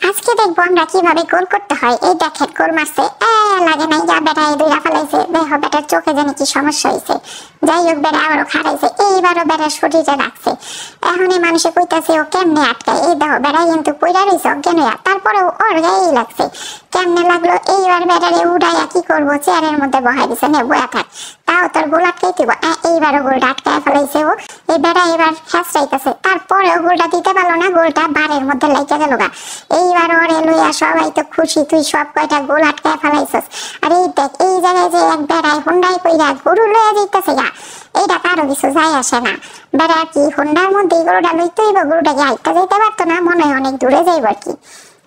আজকে দেখবো আমরা কিভাবে গোল করতে হয়। এই দেখেন গোল মারছে, লাগে নাই, যা বেটা এই দুইটা ফেলাইছে। দেখো বেটার চোখে জানি কি সমস্যা হয়েছে, যাই হোক বেটা আবারও খারাইছে, এইবারও বেটার শরীরে রাখছে। এখন এই মানুষে কইতাছে ও কেমনে আটকায়। এই দেখো বেটা কিন্তু পইরা রয়েছে অজ্ঞান হইয়া, তারপরেও ওর গায়েই লাগছে। কেমনে লাগলো, এইবার বেটারে উড়াইয়া কি করবো, চেয়ারের মধ্যে বহাই দিছে, নে বয়া থাক, তাও তোর গোল আটকাই দিব। এইবারও গোলটা আটকায় ফেলাইছে ও। এই বেটা এবার খেসরাইতেছে, তারপরেও গোলটা দিতে পারলো না, গোলটা বারের মধ্যে লাইকা গেল গা। এইবার ওরে লইয়া সবাই তো খুশি, তুই সব কয়টা গোল আটকায় ফেলাইছস। আর এই দেখ এই জায়গায় যে এক বেড়ায় হুন্ডাই কইরা গরু লইয়া যাইতেছে গা, এইটা কারো কিছু যায় আসে না। বেড়া কি হুন্ডার মধ্যে গরুটা লইতে হইব, গরুটা কি হাইটটা যাইতে পারতো না, মনে হয় অনেক দূরে যাইব আর কি।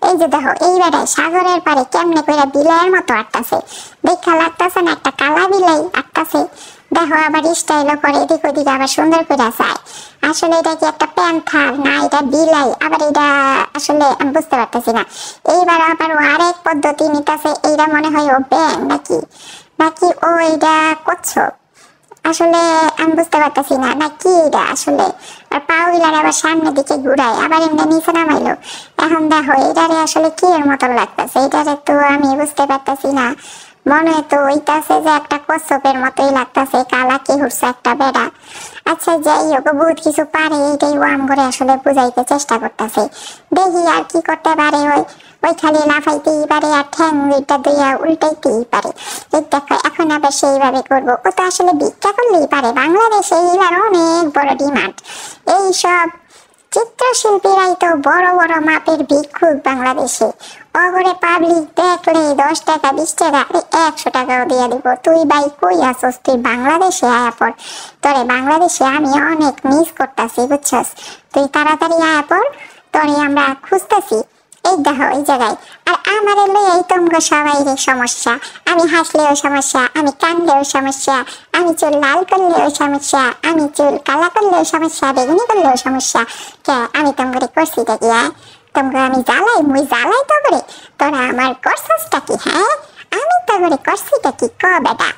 এই যে দেখো এই বেড়ায় সাগরের পারে কেমনে কইরা বিলাইয়ের মতো আটতাছে, দেখা লাগতাছে না একটা কালা বিলাই আটতাছে। দেখো আবার স্টাইলও করে, এদিক ওদিক আবার সুন্দর করে যায়। আসলে এটা কি একটা প্যান্থার না এটা বিলাই, আবার এটা আসলে আমি বুঝতে পারতেছি না। এইবার আবার ও আরেক পদ্ধতি নিতেছে, এইটা মনে হয় ও ব্যাং নাকি নাকি ও এটা কচ্ছপ, আসলে আমি বুঝতে পারতেছি না নাকি এটা আসলে। আর পা গুলার আবার সামনের দিকে ঘুরায়, আবার এমনি নিচে নামাইলো। এখন দেখো এটারে আসলে কি এর মতন লাগতেছে, এটারে তো আমি বুঝতে পারতেছি না। মনে তো ওইটাছে যে একটা কচ্ছপের মতোই লাগতেছে, কালা কি হচ্ছে একটা বেড়া। আচ্ছা যাই হোক, বহুত কিছু পারে, এইটাই ও আম করে আসলে বুঝাইতে চেষ্টা করতেছে। দেখি আর কি করতে পারে। ওই খালি লাফাইতেই পারে আর ঠ্যাং দুইটা দুইয়া উল্টাইতেই পারে। এই দেখো এখন আবার সেইভাবে করবো। ও তো আসলে ভিক্ষা করলেই পারে, বাংলাদেশে এবার অনেক বড় ডিমান্ড। এইসব চিত্রশিল্পীরাই তো বড় বড় মাপের ভিক্ষুক বাংলাদেশে। অগরে পাবলিক দেখলে 10 টাকা 20 টাকা 100 টাকাও দিয়ে দিব। তুই ভাই কই আসস, তুই বাংলাদেশে আয়া পড়। তোরে বাংলাদেশে আমি অনেক মিস করতেছি বুঝছস, তুই তাড়াতাড়ি আয়া পড়, তোরে আমরা খুঁজতেছি। এই দেখো এই জায়গায় আর আমারে লইয়াই তোমরা সবাই সমস্যা। আমি হাসলেও সমস্যা, আমি কানলেও সমস্যা, আমি চুল লাল করলেও সমস্যা, আমি চুল কালা করলেও সমস্যা, বেগুনি করলেও সমস্যা। কে আমি তোমরা করছি দেখি, তোমরা আমি জ্বালাই, মুই জ্বালাই তো করে, তোরা আমার করছসটা কি? হ্যাঁ আমি তো করে করছিটা কি ক বেটা।